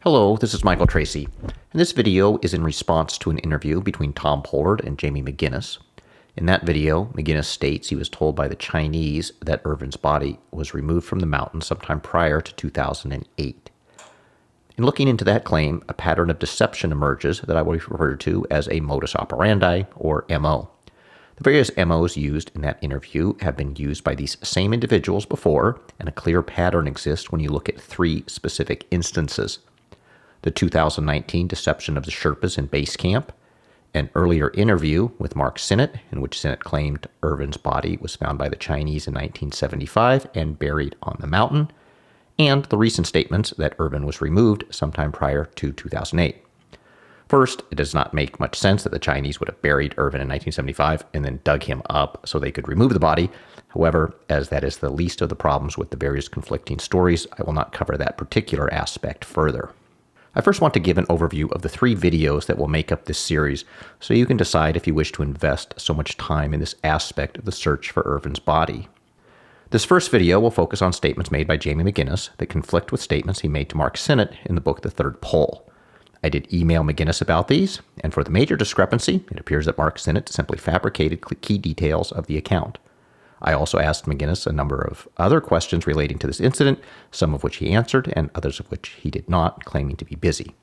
Hello, this is Michael Tracy, and this video is in response to an interview between Tom Pollard and Jamie McGuinness. In that video, McGuinness states he was told by the Chinese that Irvine's body was removed from the mountain sometime prior to 2008. In looking into that claim, a pattern of deception emerges that I will refer to as a modus operandi, or MO. The various MOs used in that interview have been used by these same individuals before, and a clear pattern exists when you look at three specific instances. The 2019 deception of the Sherpas in base camp, an earlier interview with Mark Synnott, in which Synnott claimed Irvine's body was found by the Chinese in 1975 and buried on the mountain, and the recent statements that Irvine was removed sometime prior to 2008. First, it does not make much sense that the Chinese would have buried Irvine in 1975 and then dug him up so they could remove the body. However, as that is the least of the problems with the various conflicting stories, I will not cover that particular aspect further. I first want to give an overview of the three videos that will make up this series so you can decide if you wish to invest so much time in this aspect of the search for Irvine's body. This first video will focus on statements made by Jamie McGuinness that conflict with statements he made to Mark Synnott in the book The Third Pole. I did email McGuinness about these, and for the major discrepancy, it appears that Mark Synnott simply fabricated key details of the account. I also asked McGuinness a number of other questions relating to this incident, some of which he answered and others of which he did not, claiming to be busy.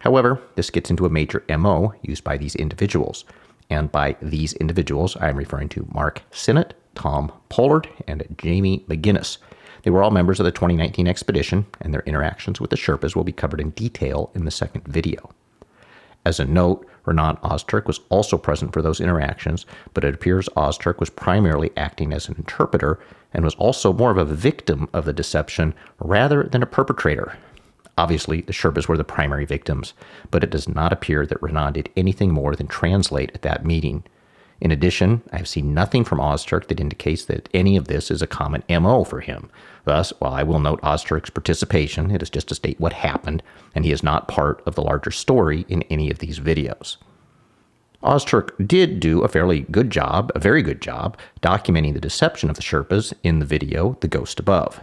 However, this gets into a major MO used by these individuals, and by these individuals I am referring to Mark Synnott, Tom Pollard, and Jamie McGuinness. They were all members of the 2019 expedition, and their interactions with the Sherpas will be covered in detail in the second video. As a note, Renan Ozturk was also present for those interactions, but it appears Ozturk was primarily acting as an interpreter and was also more of a victim of the deception rather than a perpetrator. Obviously, the Sherpas were the primary victims, but it does not appear that Renan did anything more than translate at that meeting. In addition, I have seen nothing from Ozturk that indicates that any of this is a common MO for him. Thus, while I will note Ozturk's participation, it is just to state what happened, and he is not part of the larger story in any of these videos. Ozturk did do a very good job, documenting the deception of the Sherpas in the video, The Ghost Above.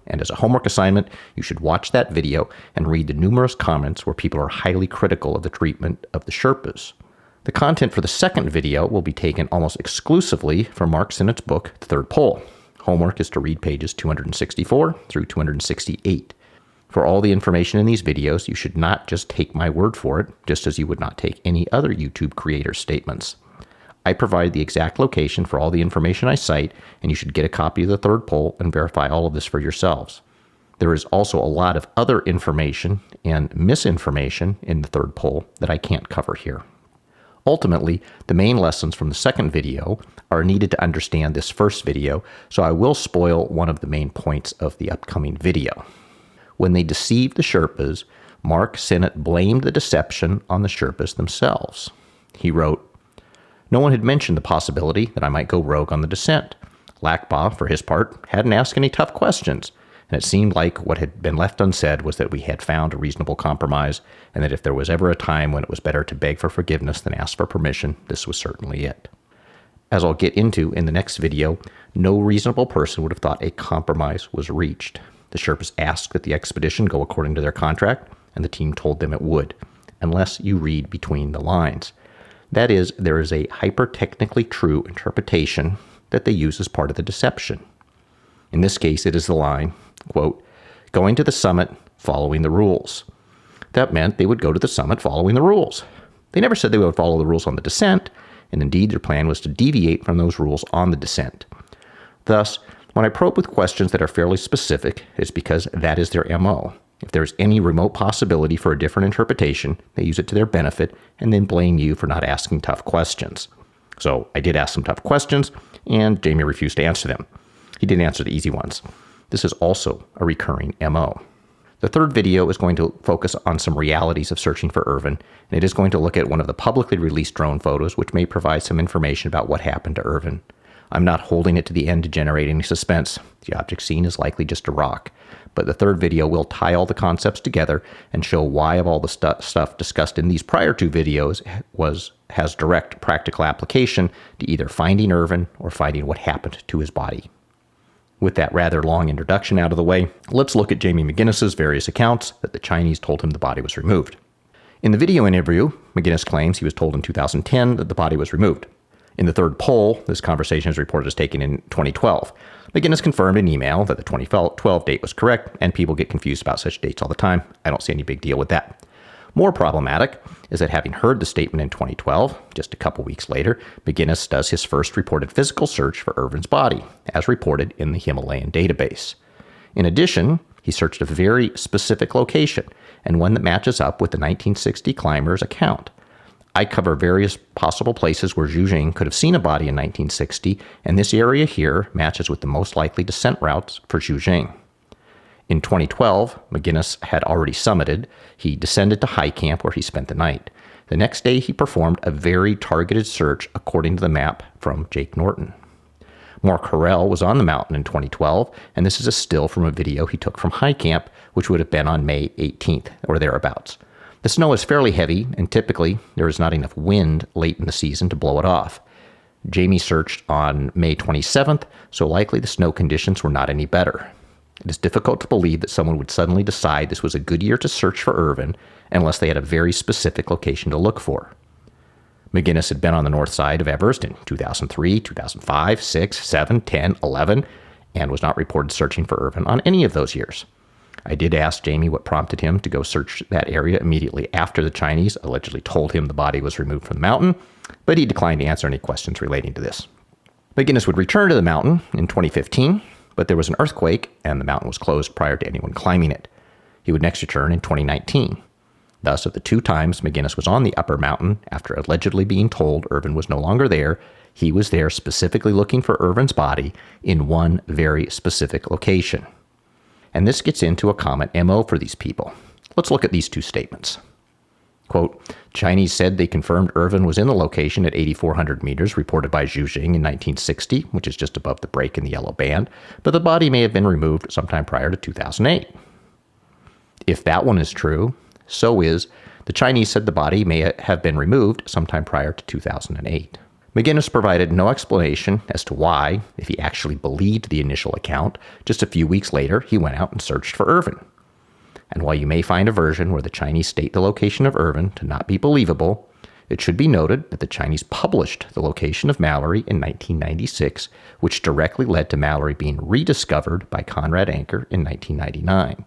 And as a homework assignment, you should watch that video and read the numerous comments where people are highly critical of the treatment of the Sherpas. The content for the second video will be taken almost exclusively from Mark Synnott's book, The Third Pole. Homework is to read pages 264 through 268. For all the information in these videos, you should not just take my word for it, just as you would not take any other YouTube creator's statements. I provide the exact location for all the information I cite, and you should get a copy of The Third Pole and verify all of this for yourselves. There is also a lot of other information and misinformation in The Third Pole that I can't cover here. Ultimately, the main lessons from the second video are needed to understand this first video, so I will spoil one of the main points of the upcoming video. When they deceived the Sherpas, Mark Synnott blamed the deception on the Sherpas themselves. He wrote, "No one had mentioned the possibility that I might go rogue on the descent. Lakpa, for his part, hadn't asked any tough questions, and it seemed like what had been left unsaid was that we had found a reasonable compromise, and that if there was ever a time when it was better to beg for forgiveness than ask for permission, this was certainly it." As I'll get into in the next video, no reasonable person would have thought a compromise was reached. The Sherpas asked that the expedition go according to their contract, and the team told them it would, unless you read between the lines. That is, there is a hyper-technically true interpretation that they use as part of the deception. In this case, it is the line, quote, "going to the summit, following the rules." That meant they would go to the summit following the rules. They never said they would follow the rules on the descent, and indeed their plan was to deviate from those rules on the descent. Thus, when I probe with questions that are fairly specific, it's because that is their MO. If there is any remote possibility for a different interpretation, they use it to their benefit and then blame you for not asking tough questions. So I did ask some tough questions, and Jamie refused to answer them. He didn't answer the easy ones. This is also a recurring MO. The third video is going to focus on some realities of searching for Irvine, and it is going to look at one of the publicly released drone photos, which may provide some information about what happened to Irvine. I'm not holding it to the end to generate any suspense. The object seen is likely just a rock. But the third video will tie all the concepts together and show why of all the stuff discussed in these prior two videos has direct practical application to either finding Irvine or finding what happened to his body. With that rather long introduction out of the way, let's look at Jamie McGuinness's various accounts that the Chinese told him the body was removed. In the video interview, McGuinness claims he was told in 2010 that the body was removed. In the third poll, this conversation is reported as taken in 2012. McGuinness confirmed in email that the 2012 date was correct, and people get confused about such dates all the time. I don't see any big deal with that. More problematic is that having heard the statement in 2012, just a couple weeks later, McGuinness does his first reported physical search for Irvine's body, as reported in the Himalayan database. In addition, he searched a very specific location, and one that matches up with the 1960 climber's account. I cover various possible places where Zhu Jing could have seen a body in 1960, and this area here matches with the most likely descent routes for Zhu Jing. In 2012, McGuinness had already summited. He descended to high camp where he spent the night. The next day, he performed a very targeted search according to the map from Jake Norton. Mark Harrell was on the mountain in 2012, and this is a still from a video he took from high camp, which would have been on May 18th or thereabouts. The snow is fairly heavy, and typically there is not enough wind late in the season to blow it off. Jamie searched on May 27th, so likely the snow conditions were not any better. It is difficult to believe that someone would suddenly decide this was a good year to search for Irvine unless they had a very specific location to look for. McGuinness had been on the north side of Everest in 2003, 2005, 6, 7, 10, 11, and was not reported searching for Irvine on any of those years. I did ask Jamie what prompted him to go search that area immediately after the Chinese allegedly told him the body was removed from the mountain, but he declined to answer any questions relating to this. McGuinness would return to the mountain in 2015, but there was an earthquake and the mountain was closed prior to anyone climbing it. He would next return in 2019. Thus, of the two times McGuinness was on the upper mountain after allegedly being told Irvine was no longer there, he was there specifically looking for Irvine's body in one very specific location. And this gets into a common MO for these people. Let's look at these two statements. Quote, Chinese said they confirmed Irvine was in the location at 8,400 meters reported by Zhu Jing in 1960, which is just above the break in the yellow band, but the body may have been removed sometime prior to 2008. If that one is true, so is the Chinese said the body may have been removed sometime prior to 2008. McGuinness provided no explanation as to why, if he actually believed the initial account, just a few weeks later he went out and searched for Irvine. And while you may find a version where the Chinese state the location of Irvine to not be believable, it should be noted that the Chinese published the location of Mallory in 1996, which directly led to Mallory being rediscovered by Conrad Anker in 1999.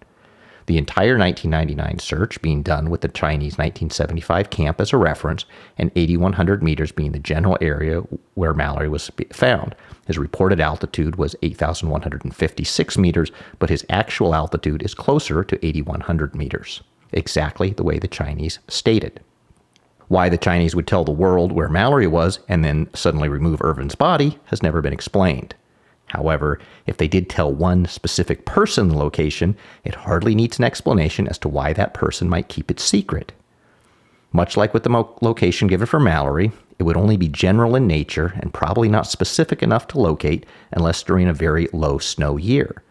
The entire 1999 search being done with the Chinese 1975 camp as a reference, and 8,100 meters being the general area where Mallory was found. His reported altitude was 8,156 meters, but his actual altitude is closer to 8,100 meters, exactly the way the Chinese stated. Why the Chinese would tell the world where Mallory was and then suddenly remove Irvine's body has never been explained. However, if they did tell one specific person the location, it hardly needs an explanation as to why that person might keep it secret. Much like with the location given for Mallory, it would only be general in nature and probably not specific enough to locate unless during a very low snow year.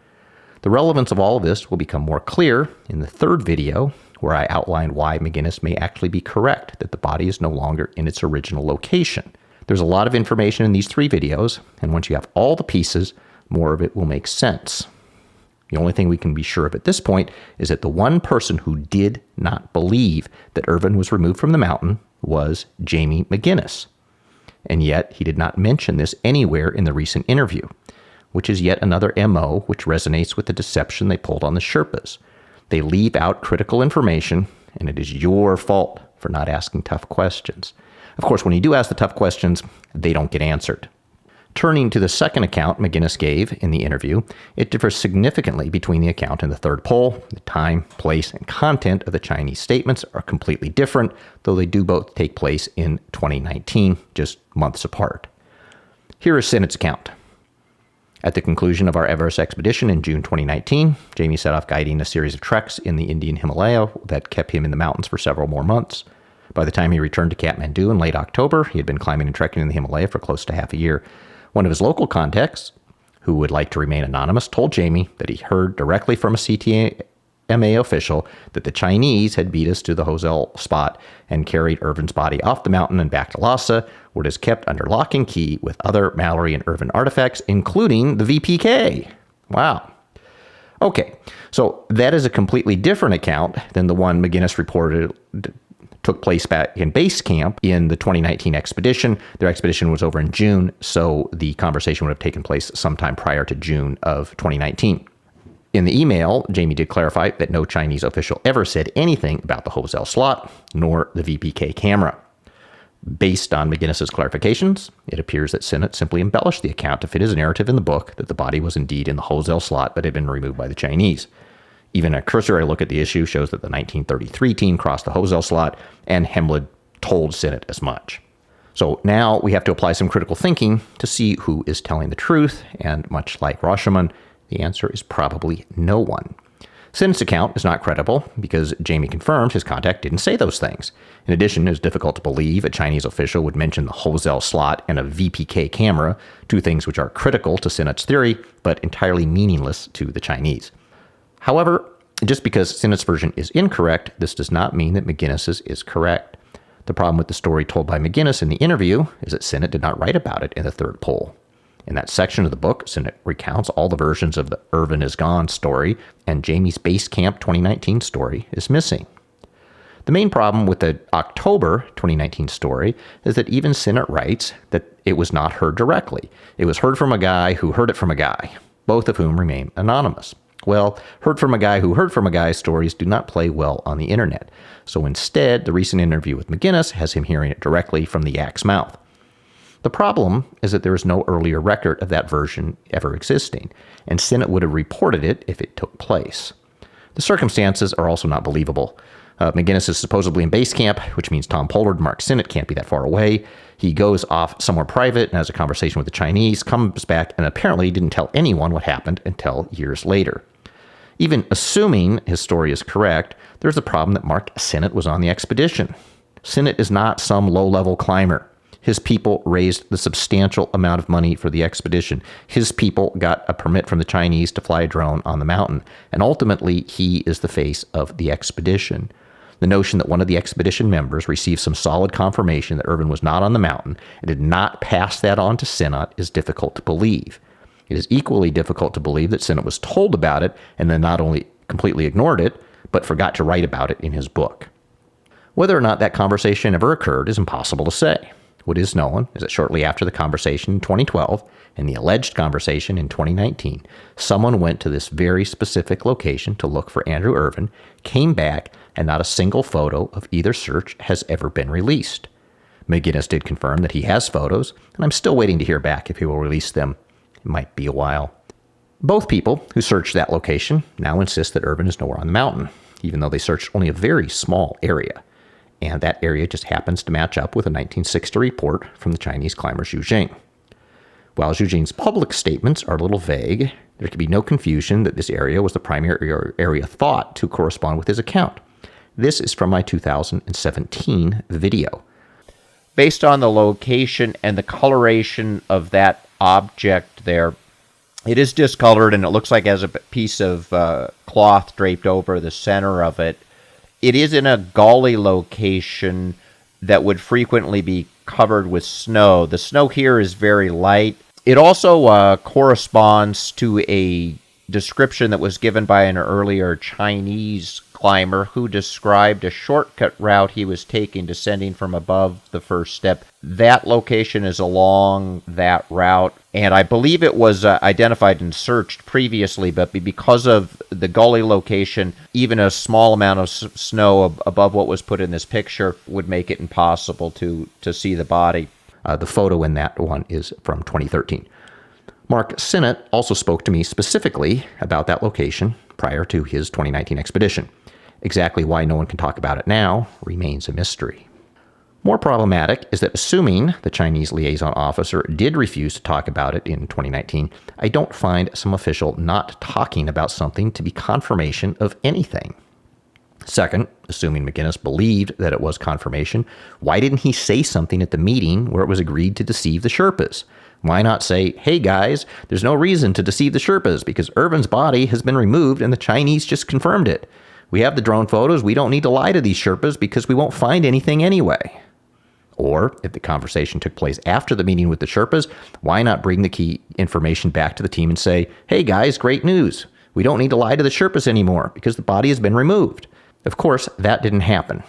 The relevance of all of this will become more clear in the third video, where I outlined why McGuinness may actually be correct that the body is no longer in its original location. There's a lot of information in these three videos, and once you have all the pieces, more of it will make sense. The only thing we can be sure of at this point is that the one person who did not believe that Irvine was removed from the mountain was Jamie McGuinness. And yet, he did not mention this anywhere in the recent interview, which is yet another MO which resonates with the deception they pulled on the Sherpas. They leave out critical information, and it is your fault for not asking tough questions. Of course, when you do ask the tough questions, they don't get answered. Turning to the second account McGuinness gave in the interview, it differs significantly between the account and the third poll. The time, place, and content of the Chinese statements are completely different, though they do both take place in 2019, just months apart. Here is Synnott's account. At the conclusion of our Everest expedition in June 2019, Jamie set off guiding a series of treks in the Indian Himalaya that kept him in the mountains for several more months. By the time he returned to Kathmandu in late October, he had been climbing and trekking in the Himalaya for close to half a year. One of his local contacts, who would like to remain anonymous, told Jamie that he heard directly from a CTMA official that the Chinese had beat us to the Hosel spot and carried Irvine's body off the mountain and back to Lhasa, where it is kept under lock and key with other Mallory and Irvine artifacts, including the VPK. Wow. Okay, so that is a completely different account than the one McGuinness reported took place back in base camp in the 2019 expedition. Their expedition was over in June, so the conversation would have taken place sometime prior to June of 2019. In the email, Jamie did clarify that no Chinese official ever said anything about the Hozell slot, nor the VPK camera. Based on McGuinness's clarifications, it appears that Synnott simply embellished the account to fit his narrative in the book that the body was indeed in the Hozell slot but had been removed by the Chinese. Even a cursory look at the issue shows that the 1933 team crossed the Hozell slot, and Hemlid told Synnott as much. So now we have to apply some critical thinking to see who is telling the truth, and much like Rashomon, the answer is probably no one. Synnott's account is not credible because Jamie confirmed his contact didn't say those things. In addition, it is difficult to believe a Chinese official would mention the Hozell slot and a VPK camera, two things which are critical to Synnott's theory, but entirely meaningless to the Chinese. However, just because Synnott's version is incorrect, this does not mean that McGuinness's is correct. The problem with the story told by McGuinness in the interview is that Synnott did not write about it in the third poll. In that section of the book, Synnott recounts all the versions of the Irvine is gone story, and Jamie's Base Camp 2019 story is missing. The main problem with the October 2019 story is that even Synnott writes that it was not heard directly. It was heard from a guy who heard it from a guy, both of whom remain anonymous. Well, heard from a guy who heard from a guy stories do not play well on the internet. So instead, the recent interview with McGuinness has him hearing it directly from the yak's mouth. The problem is that there is no earlier record of that version ever existing, and Synnott would have reported it if it took place. The circumstances are also not believable. McGuinness is supposedly in base camp, which means Tom Pollard and Mark Synnott can't be that far away. He goes off somewhere private and has a conversation with the Chinese, comes back, and apparently didn't tell anyone what happened until years later. Even assuming his story is correct, there's the problem that Mark Synnott was on the expedition. Synnott is not some low-level climber. His people raised the substantial amount of money for the expedition. His people got a permit from the Chinese to fly a drone on the mountain, and ultimately he is the face of the expedition. The notion that one of the expedition members received some solid confirmation that Irvine was not on the mountain and did not pass that on to Synnott is difficult to believe. It is equally difficult to believe that Synnott was told about it and then not only completely ignored it, but forgot to write about it in his book. Whether or not that conversation ever occurred is impossible to say. What is known is that shortly after the conversation in 2012 and the alleged conversation in 2019, someone went to this very specific location to look for Andrew Irvine, came back, and not a single photo of either search has ever been released. McGuinness did confirm that he has photos, and I'm still waiting to hear back if he will release them. It might be a while. Both people who searched that location now insist that Irvine is nowhere on the mountain, even though they searched only a very small area. And that area just happens to match up with a 1960 report from the Chinese climber Zhu Jing. While Zhu Jing's public statements are a little vague, there can be no confusion that this area was the primary area thought to correspond with his account. This is from my 2017 video. Based on the location and the coloration of that object there, it is discolored and it looks like it has a piece of cloth draped over the center of it. It is in a gully location that would frequently be covered with snow. The snow here is very light. It also corresponds to a description that was given by an earlier Chinese climber who described a shortcut route he was taking descending from above the first step. That location is along that route, and I believe it was identified and searched previously, but because of the gully location, even a small amount of snow above what was put in this picture would make it impossible to see the body. The photo in that one is from 2013. Mark Synnott also spoke to me specifically about that location prior to his 2019 expedition. Exactly why no one can talk about it now remains a mystery. More problematic is that assuming the Chinese liaison officer did refuse to talk about it in 2019, I don't find some official not talking about something to be confirmation of anything. Second, assuming McGuinness believed that it was confirmation, why didn't he say something at the meeting where it was agreed to deceive the Sherpas? Why not say, hey guys, there's no reason to deceive the Sherpas because Irvine's body has been removed and the Chinese just confirmed it. We have the drone photos. We don't need to lie to these Sherpas because we won't find anything anyway. Or if the conversation took place after the meeting with the Sherpas, why not bring the key information back to the team and say, hey guys, great news. We don't need to lie to the Sherpas anymore because the body has been removed. Of course, that didn't happen.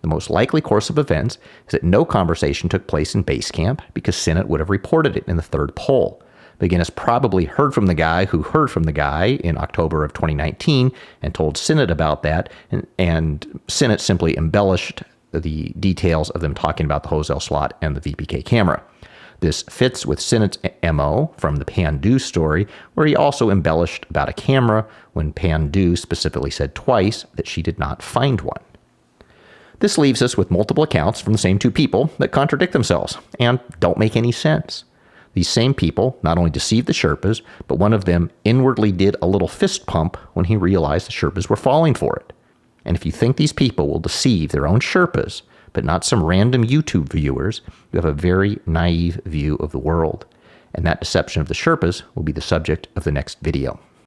The most likely course of events is that no conversation took place in base camp because Synnott would have reported it in the third poll. McGuinness probably heard from the guy who heard from the guy in October of 2019 and told Synnott about that, and Synnott simply embellished the details of them talking about the Hosel slot and the VPK camera. This fits with Synnott's MO from the Pandu story, where he also embellished about a camera when Pandu specifically said twice that she did not find one. This leaves us with multiple accounts from the same two people that contradict themselves and don't make any sense. These same people not only deceived the Sherpas, but one of them inwardly did a little fist pump when he realized the Sherpas were falling for it. And if you think these people will deceive their own Sherpas, but not some random YouTube viewers, you have a very naive view of the world. And that deception of the Sherpas will be the subject of the next video.